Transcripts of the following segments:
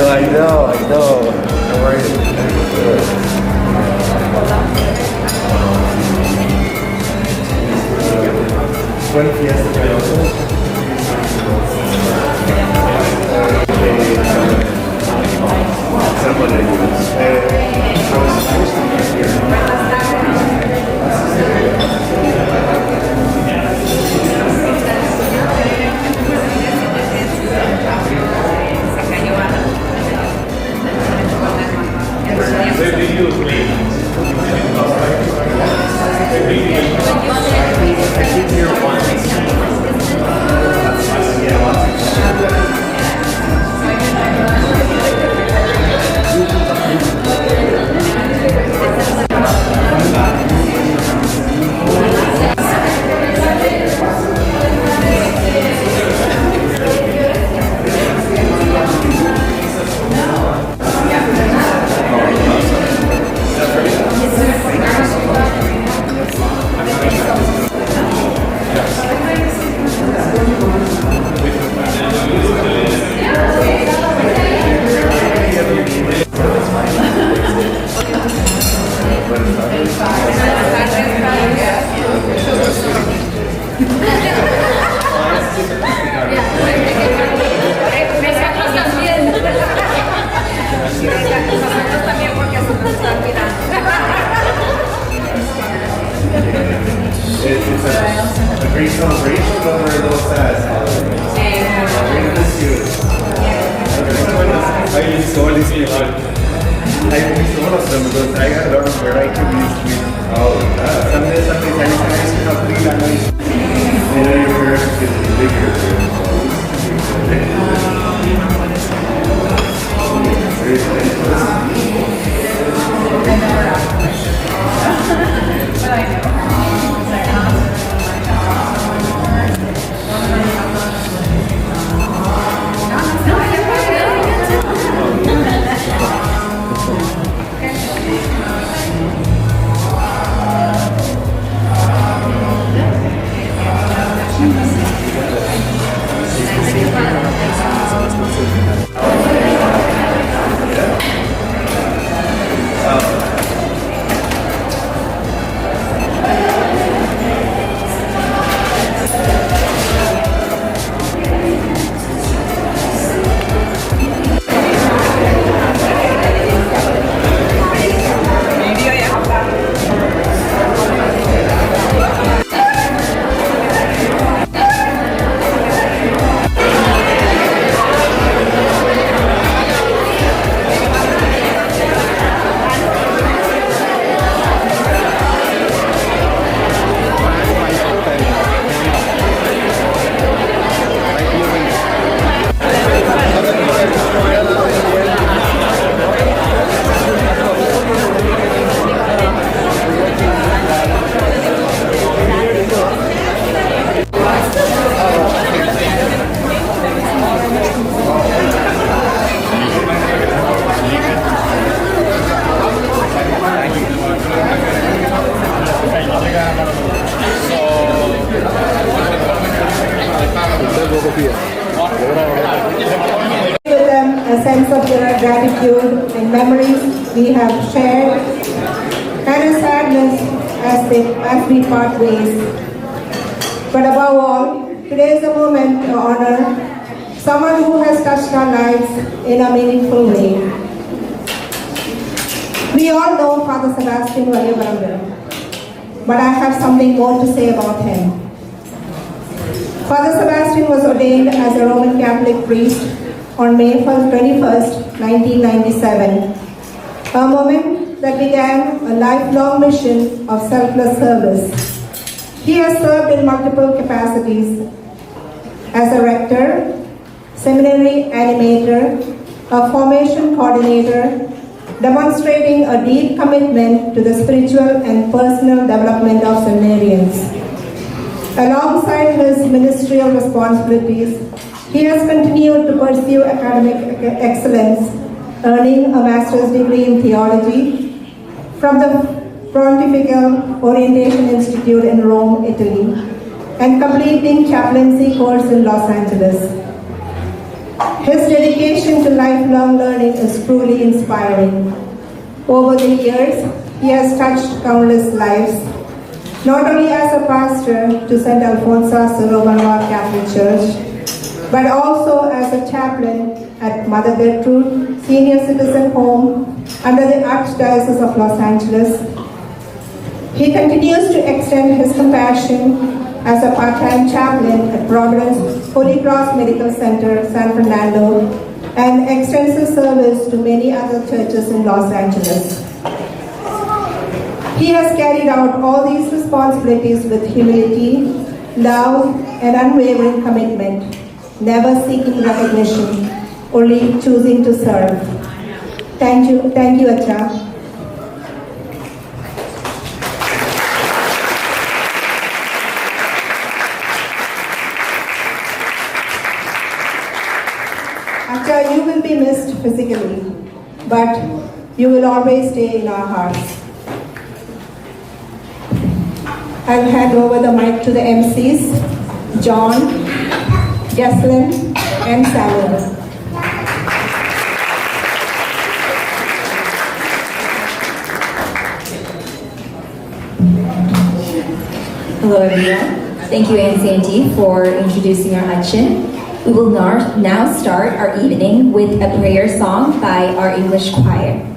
I know. Don't worry. Buen fiesta. It's a great celebration, but we're a little sad. We're gonna miss you. I miss all these people. I miss all of them because I got a lot of variety with Sunday, Saturdays, you have 3 languages. And then your parents is bigger. With them a sense of gratitude and memories we have shared, and a sadness as we part ways. But above all, today is a moment to honor someone who has touched our lives in a meaningful way. We all know Father Sebastian Valiyaparampil, but I have something more to say about him. Father Sebastian was ordained as a Roman Catholic priest on May 21st, 1997, a moment that began a lifelong mission of selfless service. He has served in multiple capacities as a rector, seminary animator, a formation coordinator, demonstrating a deep commitment to the spiritual and personal development of seminarians. Alongside his ministerial responsibilities, he has continued to pursue academic excellence, earning a master's degree in theology from the Pontifical Orientation Institute in Rome, Italy, and completing chaplaincy course in Los Angeles. His dedication to lifelong learning is truly inspiring. Over the years, he has touched countless lives, not only as a pastor to St. Alphonsus Roman Catholic Church, but also as a chaplain at Mother Gertrude Senior Citizen Home under the Archdiocese of Los Angeles. He continues to extend his compassion as a part-time chaplain at Providence Holy Cross Medical Center, San Fernando, and extensive service to many other churches in Los Angeles. He has carried out all these responsibilities with humility, love, and unwavering commitment, never seeking recognition, only choosing to serve. Thank you, Acha. Acha, you will be missed physically, but you will always stay in our hearts. I'll hand over the mic to the MCs, John, Jocelyn, and Samuel. Hello everyone. Thank you Auntie Sandy for introducing our Achin. We will now start our evening with a prayer song by our English choir.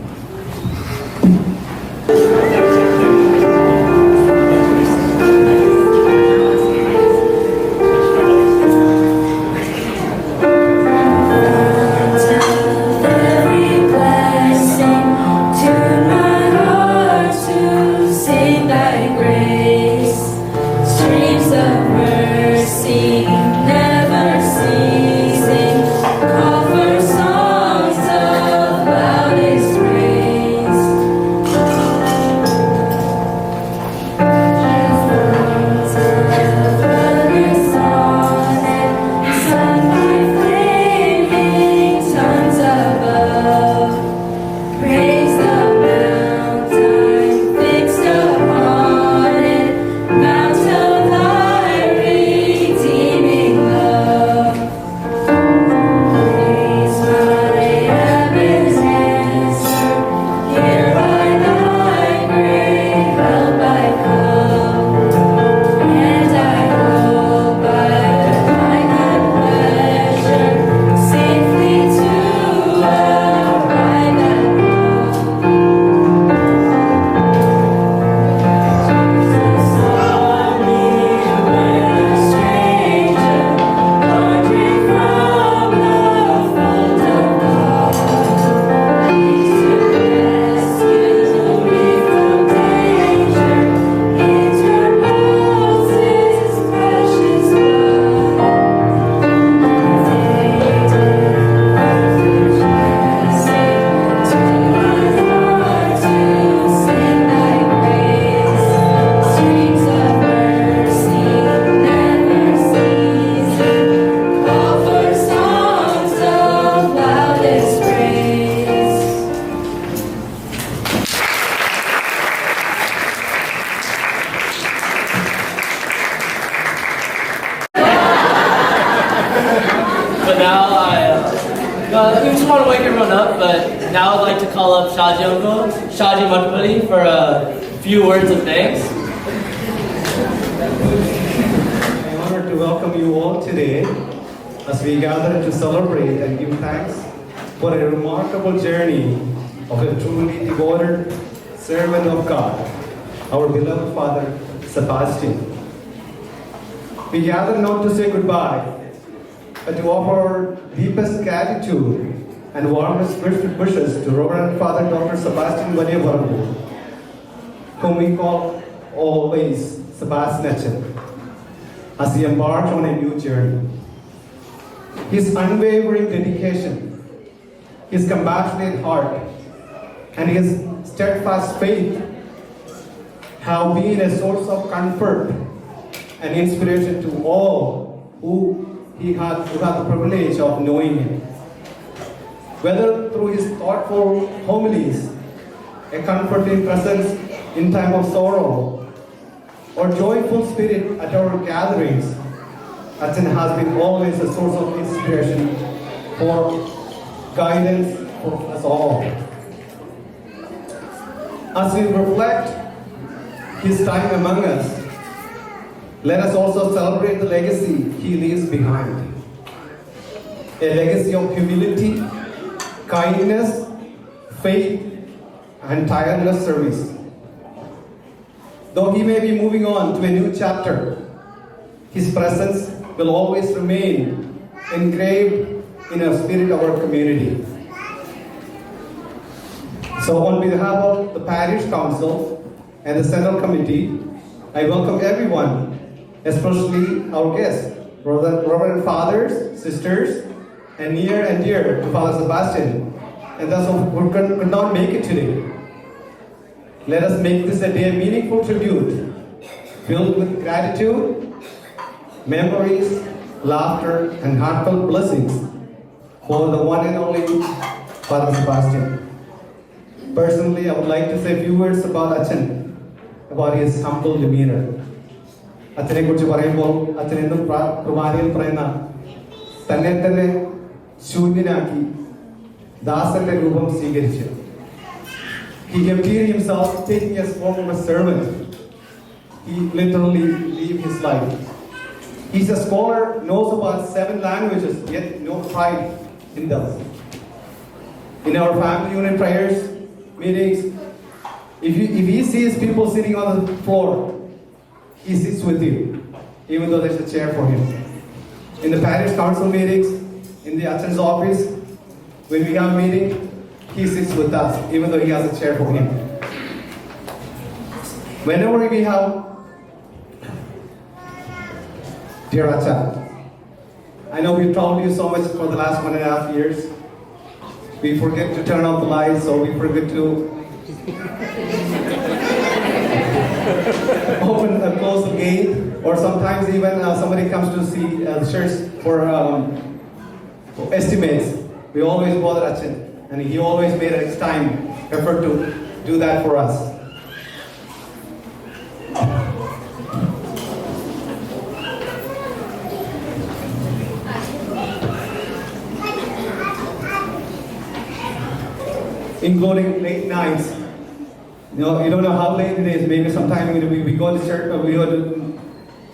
We just want to wake everyone up, but now I'd like to call up Shaji Uncle, Shaji Matapati, for a few words of thanks. I'm honored to welcome you all today as we gather to celebrate and give thanks for a remarkable journey of a truly devoted servant of God, our beloved Father Sebastian. We gather not to say goodbye, but to offer our deepest gratitude and warmest wishes to Reverend Father Dr. Sebastian Valiyaparampil, whom we call always Sebastian, as he embarks on a new journey. His unwavering dedication, his compassionate heart, and his steadfast faith have been a source of comfort and inspiration to all who had the privilege of knowing him. Whether through his thoughtful homilies, a comforting presence in time of sorrow, or joyful spirit at our gatherings, Achan has been always a source of inspiration for guidance for us all. As we reflect his time among us, let us also celebrate the legacy he leaves behind. A legacy of humility, kindness, faith, and tireless service. Though he may be moving on to a new chapter, his presence will always remain engraved in the spirit of our community. So on behalf of the Parish Council and the Central Committee, I welcome everyone, especially our guests, Reverend Fathers, Sisters, and near and dear to Father Sebastian, and those who could not make it today. Let us make this a day of meaningful tribute, filled with gratitude, memories, laughter, and heartfelt blessings for the one and only Father Sebastian. Personally, I would like to say a few words about Achan, about his humble demeanor. അച്ഛനെ കുറിച്ച് പറയുമ്പോൾ അച്ഛൻ എന്നും കുർബാനയിൽ പറയുന്ന തന്നെ തന്നെ ശൂന്യനാക്കി ദാസന്റെ രൂപം സ്വീകരിച്ചു. He emptied himself, taking a form of a servant. He literally lived his life. He's a scholar, knows about 7 languages, yet no pride in them. In our family unit prayers, meetings, if he sees people sitting on the floor, he sits with you, even though there's a chair for him. In the parish council meetings, in the Achan's office, when we have a meeting, he sits with us, even though he has a chair for him. Whenever we have, dear Achan, I know we've troubled you so much for the last 1.5 years. We forget to turn off the lights, so we forget to open and close the gate, or sometimes even somebody comes to see the church for estimates. We always bother Achan, and he always made a time effort to do that for us. Including late nights. You don't know how late it is. Maybe sometime we go to church, or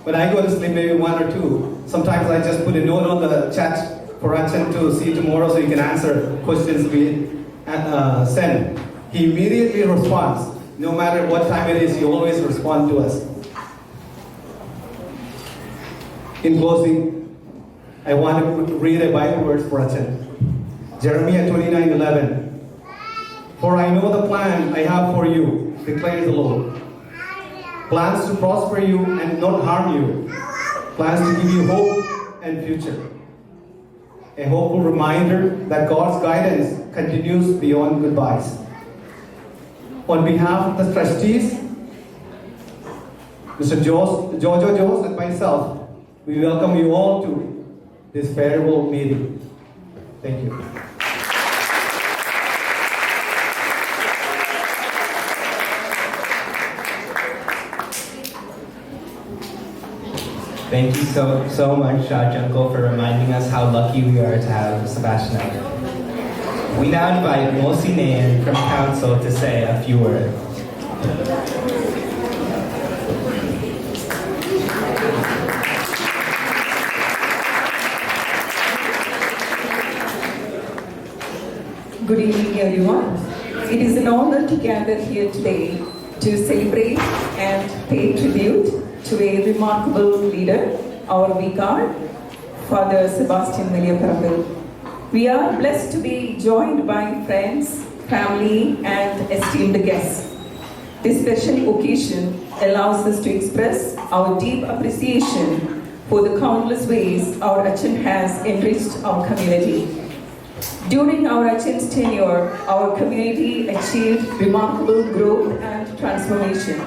when I go to sleep, maybe 1 or 2. Sometimes I just put a note on the chat for Achan to see tomorrow, so he can answer questions we send. He immediately responds. No matter what time it is, he always responds to us. In closing, I want to read a Bible verse for Achan. Jeremiah 29:11. For I know the plan I have for you, declares the Lord. Plans to prosper you and not harm you. Plans to give you hope and future. A hopeful reminder that God's guidance continues beyond goodbyes. On behalf of the trustees, Mr. Jojo Jose and myself, we welcome you all to this farewell meeting. Thank you. Thank you so much, Junko, for reminding us how lucky we are to have Sebastian. We now invite Mosi Nayan from Council to say a few words. Good evening, everyone. It is an honor to gather here today to celebrate and pay tribute to a remarkable leader, our vicar, Father Sebastian Valiyaparampil. We are blessed to be joined by friends, family, and esteemed guests. This special occasion allows us to express our deep appreciation for the countless ways our Achan has enriched our community. During our Achan's tenure, our community achieved remarkable growth and transformation.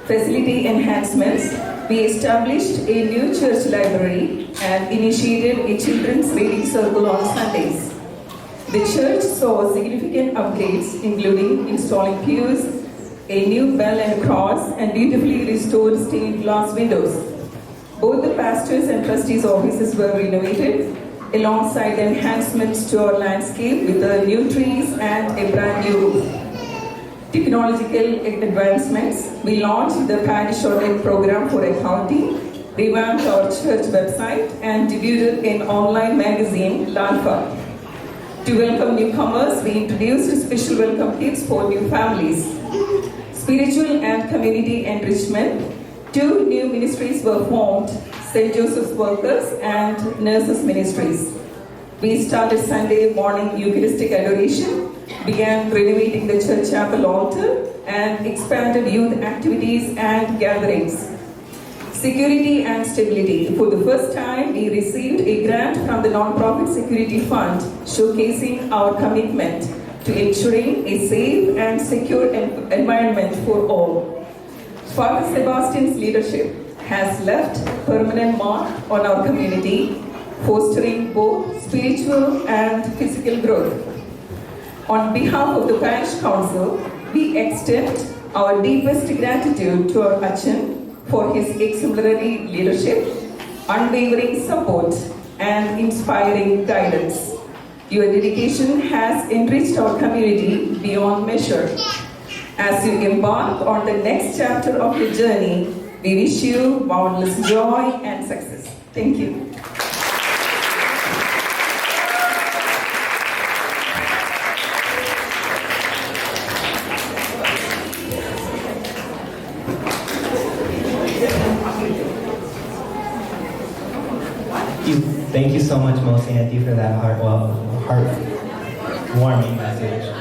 Facility enhancements, we established a new church library and initiated a children's reading circle on Sundays. The church saw significant upgrades, including installing pews, a new bell and cross, and beautifully restored stained glass windows. Both the pastors' and trustees' offices were renovated, alongside enhancements to our landscape with the new trees and a brand new roof. Technological advancements. We launched the parish online program for accounting, revamped our church website, and debuted an online magazine, Lalfa. To welcome newcomers, we introduced special welcome kits for new families. Spiritual and community enrichment. 2 new ministries were formed, St. Joseph's Workers and Nurses Ministries. We started Sunday morning Eucharistic adoration, began renovating the church chapel altar, and expanded youth activities and gatherings. Security and stability. For the first time, we received a grant from the Non-Profit Security Fund, showcasing our commitment to ensuring a safe and secure environment for all. Father Sebastian's leadership has left a permanent mark on our community, fostering both spiritual and physical growth. On behalf of the Parish Council, we extend our deepest gratitude to our Achan for his exemplary leadership, unwavering support, and inspiring guidance. Your dedication has enriched our community beyond measure. As you embark on the next chapter of your journey, we wish you boundless joy and success. Thank you. Thank you so much, Mosi Auntie, for that heartwarming message.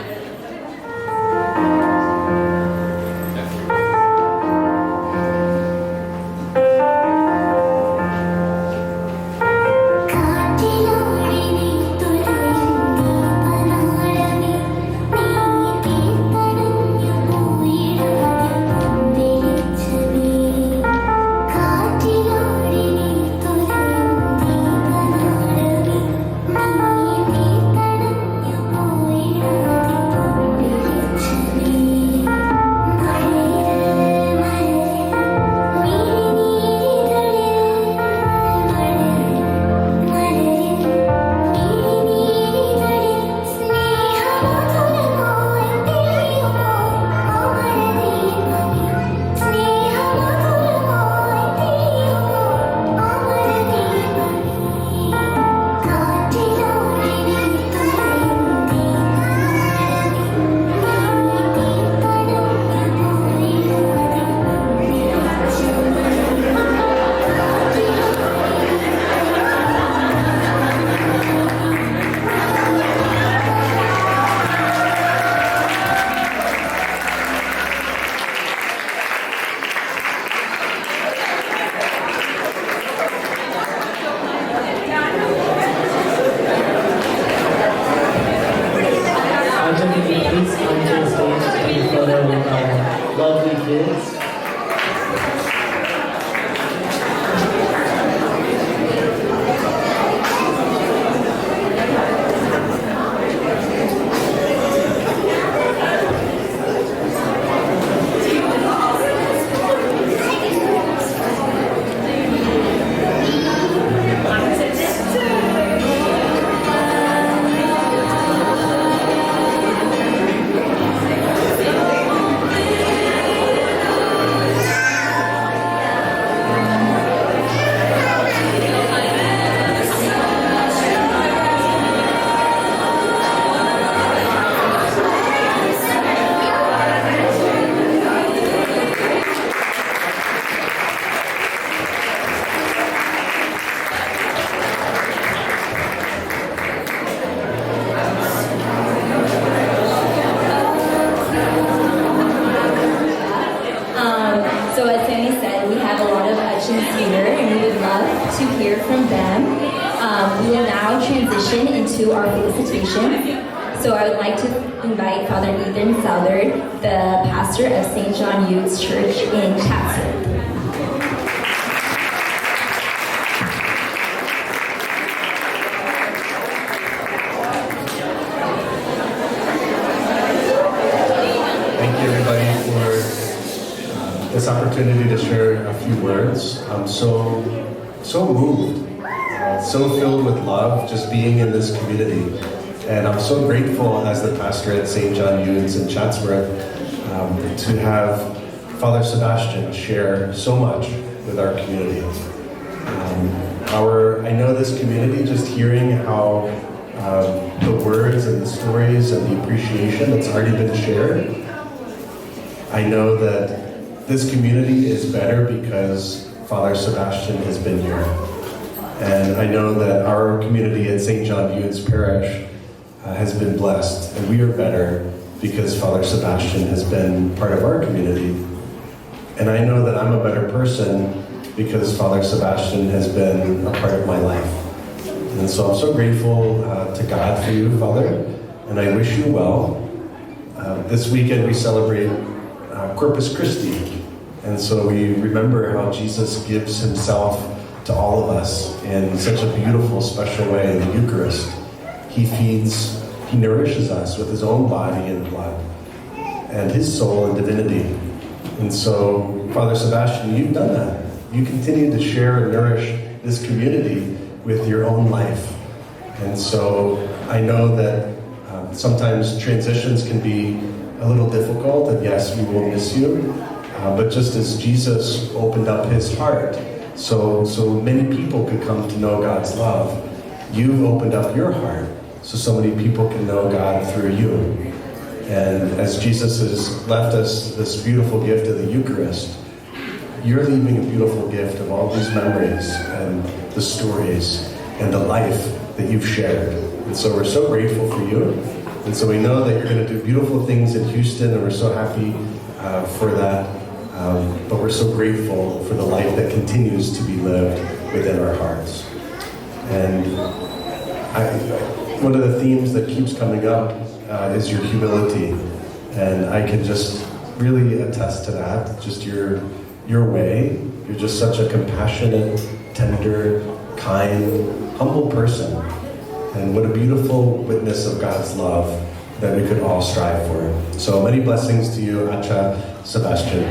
Into our felicitation. So I would like to invite Father Ethan Southard, the pastor of St. John Youth's Church in Chatsworth. Thank you everybody for opportunity to share a few words. I'm so moved, so filled with love just being in this community. And I'm so grateful as the pastor at St. John Ewan's in Chatsworth to have Father Sebastian share so much with our community. I know this community, just hearing how the words and the stories and the appreciation that's already been shared, I know that this community is better because Father Sebastian has been here. And I know that our community at St. John Ewan's Parish has been blessed, and we are better because Father Sebastian has been part of our community. And I know that I'm a better person because Father Sebastian has been a part of my life. And so I'm so grateful to God for you, Father, and I wish you well. This weekend we celebrate Corpus Christi, and so we remember how Jesus gives himself to all of us in such a beautiful, special way in the Eucharist. He nourishes us with his own body and blood, and his soul and divinity. And so, Father Sebastian, you've done that. You continue to share and nourish this community with your own life. And so I know that sometimes transitions can be a little difficult, and yes, we will miss you. But just as Jesus opened up his heart so many people could come to know God's love, you've opened up your heart so many people can know God through you. And as Jesus has left us this beautiful gift of the Eucharist, you're leaving a beautiful gift of all these memories and the stories and the life that you've shared. And so we're so grateful for you. And so we know that you're going to do beautiful things in Houston, and we're so happy for that. But we're so grateful for the life that continues to be lived within our hearts. And one of the themes that keeps coming up is your humility. And I can just really attest to that, just your way. You're just such a compassionate, tender, kind, humble person. And what a beautiful witness of God's love that we could all strive for. So many blessings to you, Acha Sebastian.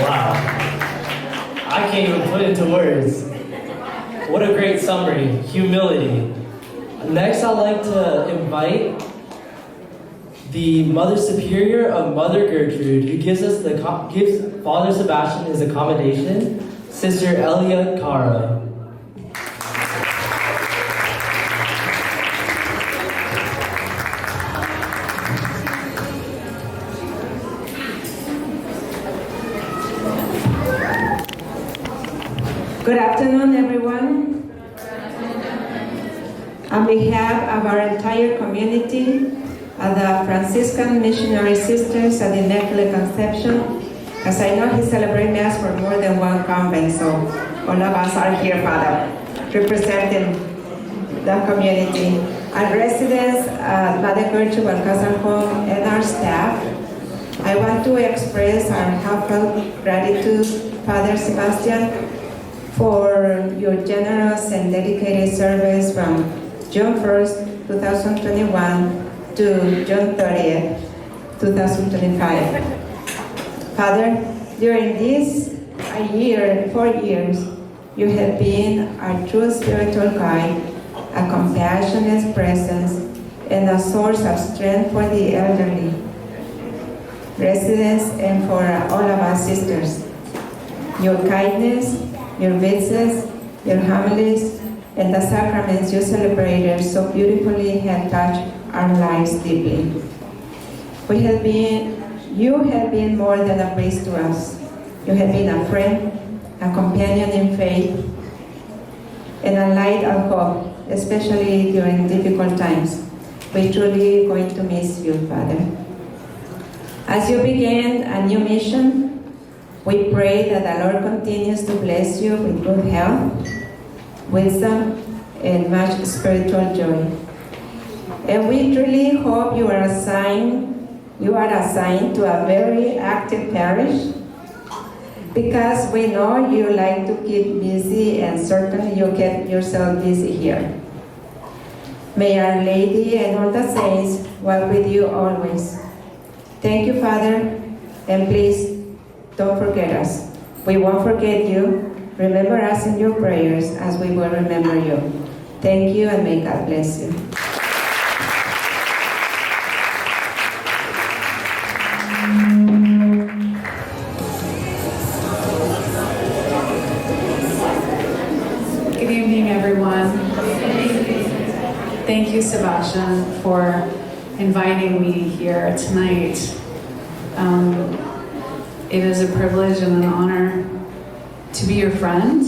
Wow. I can't even put it into words. What a great summary. Humility. Next, I'd like to invite the Mother Superior of Mother Gertrude, who gives Father Sebastian his accommodation, Sister Elia Cara. Good afternoon, everyone. On behalf of our entire community, of the Franciscan Missionary Sisters at the Immaculate Conception, because I know he celebrates Mass for more than one convent, so all of us are here, Father, representing the community. Our residents at Mother Gertrude Balcazar Home and our staff, I want to express our heartfelt gratitude, Father Sebastian, for your generous and dedicated service from June 1st, 2021 to June 30th, 2025. Father, during this 4 years, you have been our true spiritual guide, a compassionate presence, and a source of strength for the elderly residents and for all of our sisters. Your kindness, your visits, your homilies, and the sacraments you celebrated so beautifully have touched our lives deeply. You have been more than a priest to us. You have been a friend, a companion in faith, and a light of hope, especially during difficult times. We're truly going to miss you, Father. As you begin a new mission, we pray that the Lord continues to bless you with good health, wisdom, and much spiritual joy. And we truly hope you are assigned to a very active parish, because we know you like to keep busy, and certainly you keep yourself busy here. May Our Lady and all the saints walk with you always. Thank you, Father, and please don't forget us. We won't forget you. Remember us in your prayers as we will remember you. Thank you, and may God bless you. Good evening, everyone. Thank you, Sebastian, for inviting me here tonight. It is a privilege and an honor to be your friend.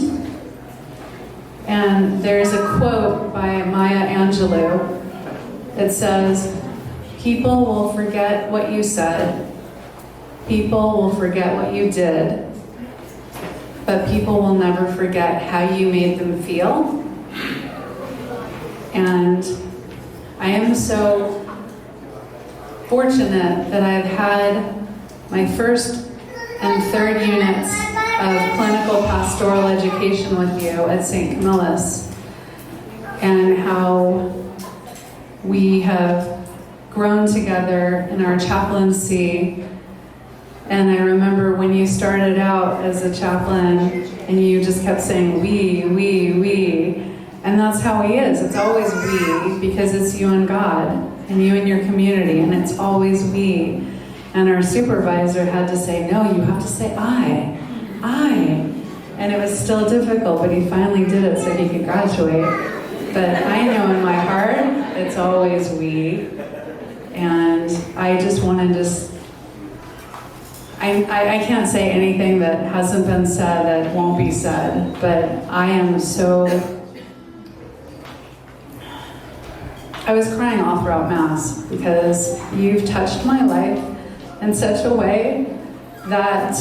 And there's a quote by Maya Angelou that says, "People will forget what you said, people will forget what you did, but people will never forget how you made them feel." And I am so fortunate that I've had my first and third units of clinical pastoral education with you at St. Camillus, and how we have grown together in our chaplaincy. And I remember when you started out as a chaplain and you just kept saying we, and that's how he is. It's always we, because it's you and God and you and your community, and it's always we. And our supervisor had to say, no, you have to say I. And it was still difficult, but he finally did it so he could graduate. But I know in my heart, it's always we. And I just want to I can't say anything that hasn't been said that won't be said, but I am so, I was crying all throughout Mass because you've touched my life in such a way that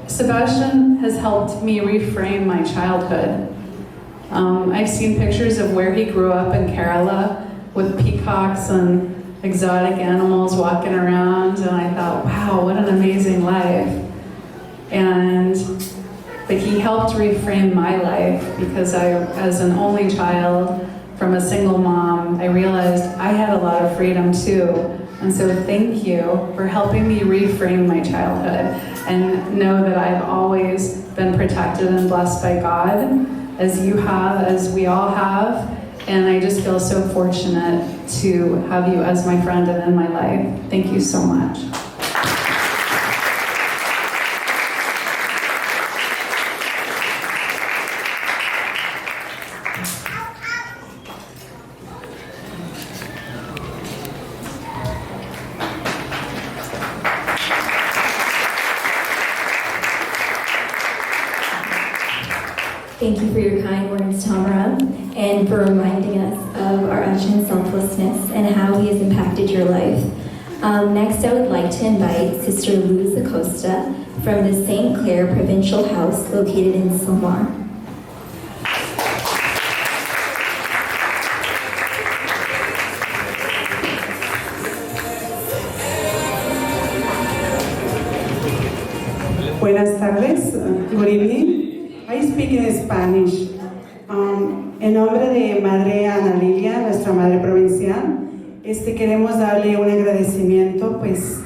Sebastian has helped me reframe my childhood. I've seen pictures of where he grew up in Kerala with peacocks and exotic animals walking around, and I thought, wow, what an amazing life. But he helped reframe my life because as an only child from a single mom, I realized I had a lot of freedom too. And so thank you for helping me reframe my childhood and know that I've always been protected and blessed by God, as you have, as we all have. And I just feel so fortunate to have you as my friend and in my life. Thank you so much. Thank you for your kind words, Tamara, and for reminding us of our Achin's selflessness and how he has impacted your life. Next, I would like to invite Sister Luz Acosta from the St. Clair Provincial House located in Silmar. Buenas tardes, good evening. I speak in Spanish. En nombre de Madre Ana Lilia, nuestra Madre Provincial, queremos darle un agradecimiento, pues,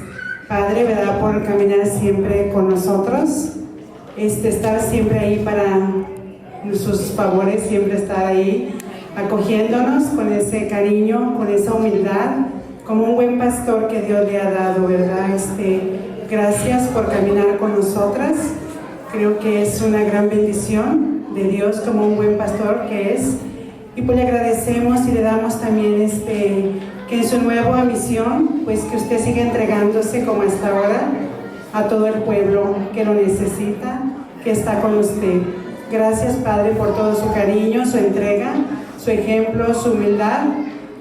Padre, ¿verdad?, por caminar siempre con nosotros, estar siempre ahí para sus favores, siempre estar ahí acogiéndonos con ese cariño, con esa humildad, como un buen pastor que Dios le ha dado, ¿verdad? Gracias por caminar con nosotras. Creo que es una gran bendición de Dios como un buen pastor que es. Y pues le agradecemos y le damos también que en su nueva misión, pues que usted siga entregándose como hasta ahora a todo el pueblo que lo necesita, que está con usted. Gracias, Padre, por todo su cariño, su entrega, su ejemplo, su humildad.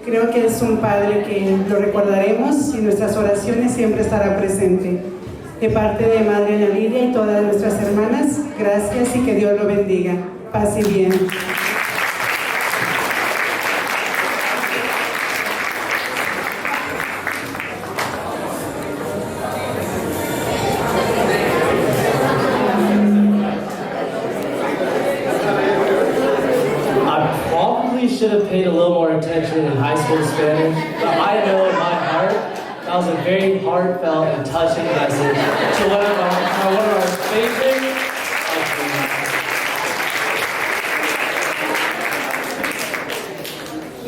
Creo que es un Padre que lo recordaremos y en nuestras oraciones siempre estará presente. De parte de Madre Ana Lilia y todas nuestras hermanas, gracias y que Dios lo bendiga. Paz y bien. I probably should have paid a little more attention in high school Spanish, but I know in my heart that was a very heartfelt and touching message to one of our favorite athletes.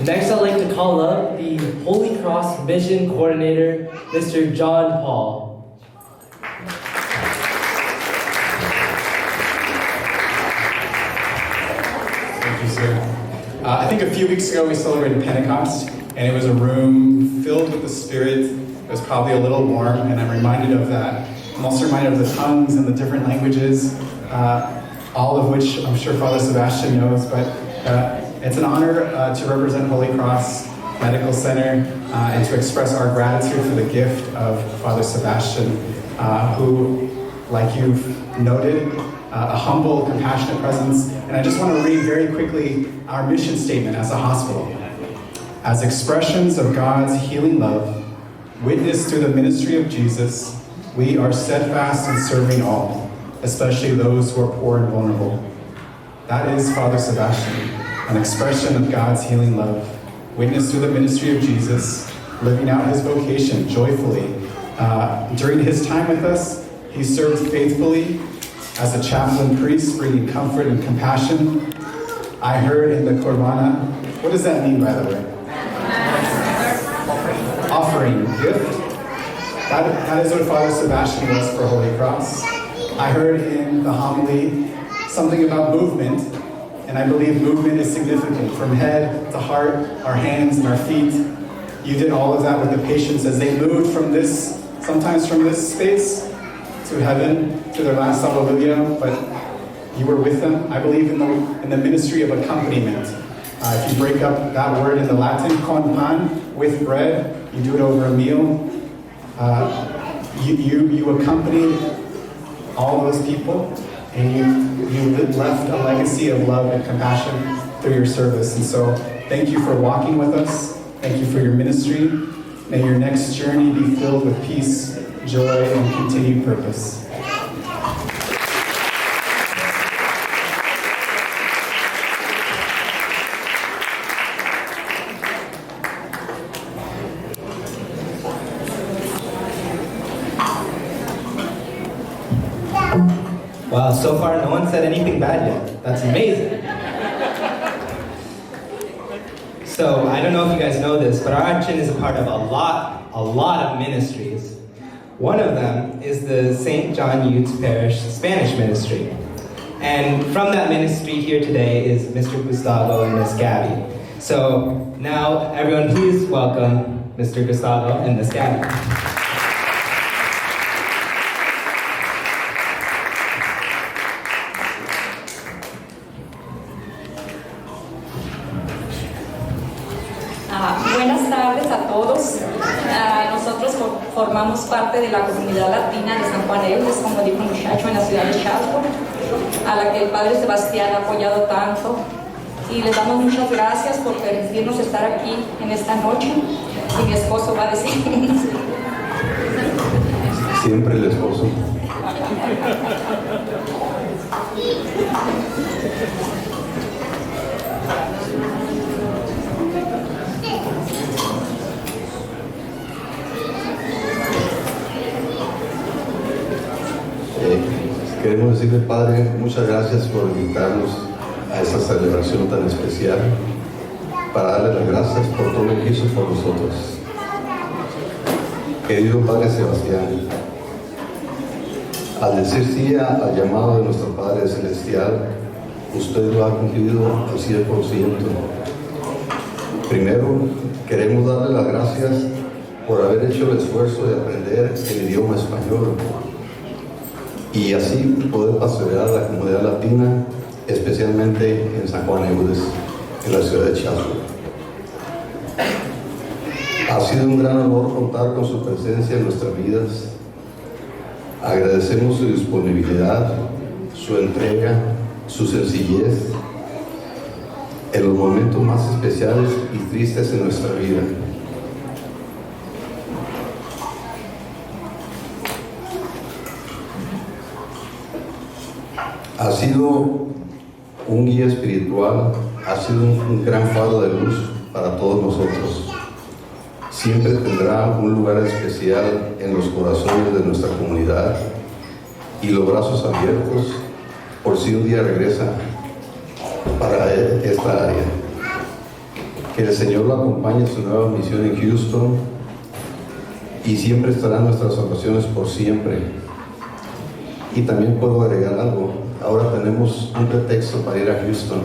Next, I'd like to call up the Holy Cross Mission Coordinator, Mr. John Paul. Thank you, sir. I think a few weeks ago we celebrated Pentecost, and it was a room filled with the Spirit. It was probably a little warm, and I'm reminded of that. I'm also reminded of the tongues and the different languages, all of which I'm sure Father Sebastian knows, but it's an honor to represent Holy Cross Medical Center and to express our gratitude for the gift of Father Sebastian, who, like you've noted, a humble, compassionate presence. And I just want to read very quickly our mission statement as a hospital. As expressions of God's healing love, witness to the ministry of Jesus, we are steadfast in serving all, especially those who are poor and vulnerable. That is Father Sebastian, an expression of God's healing love, witness to the ministry of Jesus, living out his vocation joyfully. During his time with us, he served faithfully as a chaplain priest, bringing comfort and compassion. I heard in the Corbana, what does that mean, by the way? Offering, gift. That is what Father Sebastian was for Holy Cross. I heard in the homily something about movement, and I believe movement is significant. From head to heart, our hands and our feet. You did all of that with the patients as they moved from this, sometimes from this space to heaven, to their last hallelujah, but you were with them. I believe in the ministry of accompaniment. If you break up that word in the Latin, con pan, with bread, you do it over a meal. You accompanied all those people, and you left a legacy of love and compassion through your service. And so thank you for walking with us. Thank you for your ministry. May your next journey be filled with peace, joy, and continued purpose. Wow, so far no one said anything bad yet. That's amazing. So, I don't know if you guys know this, but our action is a part of a lot of ministries. One of them is the St. John Youth Parish Spanish Ministry. And from that ministry here today is Mr. Gustavo and Miss Gabby. So, now everyone please welcome Mr. Gustavo and Miss Gabby. Buenas tardes a todos. Nosotros formamos parte de la comunidad latina de San Juan Eudes, como dijo el muchacho, en la ciudad de Chatsworth, a la que el Padre Sebastián ha apoyado tanto. Y les damos muchas gracias por permitirnos estar aquí en esta noche. Y mi esposo va a decir. Siempre el esposo. Queremos decirle, Padre, muchas gracias por invitarnos a esta celebración tan especial, para darle las gracias por todo lo que hizo por nosotros. Querido Padre Sebastián, al decir sí al llamado de nuestro Padre Celestial, usted lo ha cumplido al 100%. Primero, queremos darle las gracias por haber hecho el esfuerzo de aprender el idioma español y así poder pastorear a la comunidad latina, especialmente en San Juan Eudes, en la ciudad de Chatsworth. Ha sido un gran honor contar con su presencia en nuestras vidas. Agradecemos su disponibilidad, su entrega, su sencillez en los momentos más especiales y tristes en nuestra vida. Ha sido un guía espiritual, ha sido un gran faro de luz para todos nosotros. Siempre tendrá un lugar especial en los corazones de nuestra comunidad y los brazos abiertos por si un día regresa para esta área. Que el Señor lo acompañe en su nueva misión en Houston y siempre estará en nuestras oraciones por siempre. Y también puedo agregar algo. Ahora tenemos un pretexto para ir a Houston.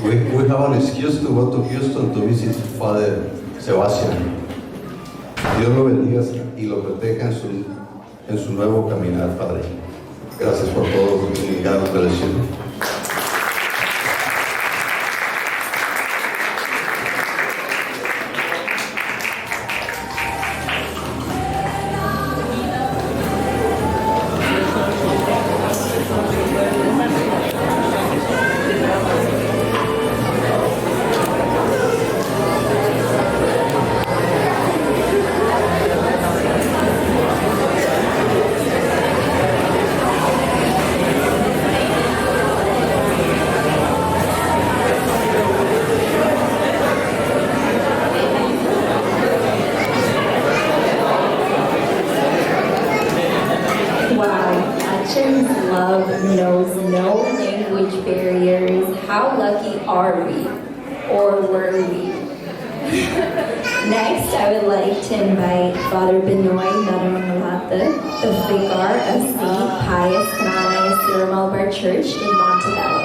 We have an excuse to go to Houston to visit Father Sebastian. Dios lo bendiga y lo proteja en su nuevo caminar, Padre. Gracias por todo y God bless you. Love knows no language barriers. How lucky are we? Or were we? Next, I would like to invite Father Benoy Nadamalata, the Vicar of St. Pius Canonius Malabar Church in Montebello.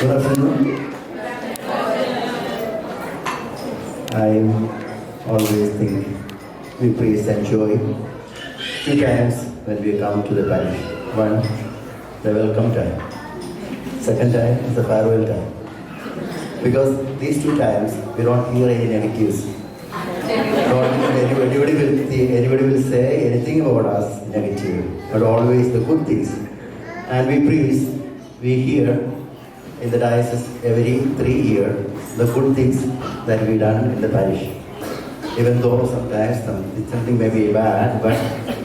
Good afternoon. I always think we praise and joy two times when we come to the parish. One, the welcome time. Second time is the farewell time. Because these two times we don't hear any negatives. Anybody will say anything about us negative, but always the good things. And we priests, we hear in the diocese every 3 years the good things that we done in the parish. Even though sometimes something may be bad, but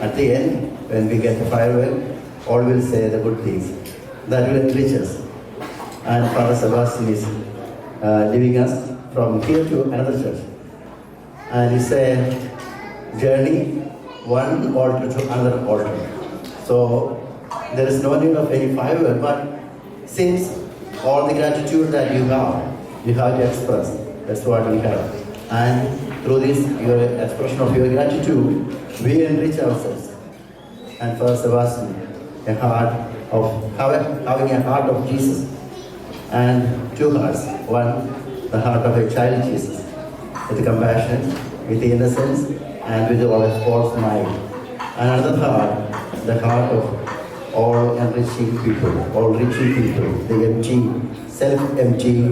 at the end, when we get the farewell, all will say the good things. That will enrich us. And Father Sebastian is leaving us from here to another church. And it's a journey, one altar to another altar. So there is no need of any farewell, but since all the gratitude that you have to express. That's what we have. And through this, your expression of your gratitude, we enrich ourselves. And for Sebastian, having a heart of Jesus. And two hearts. One, the heart of a child Jesus, with compassion, with innocence, and with all smile. Another heart, the heart of all enriching people, all reaching people, the empty, self-empty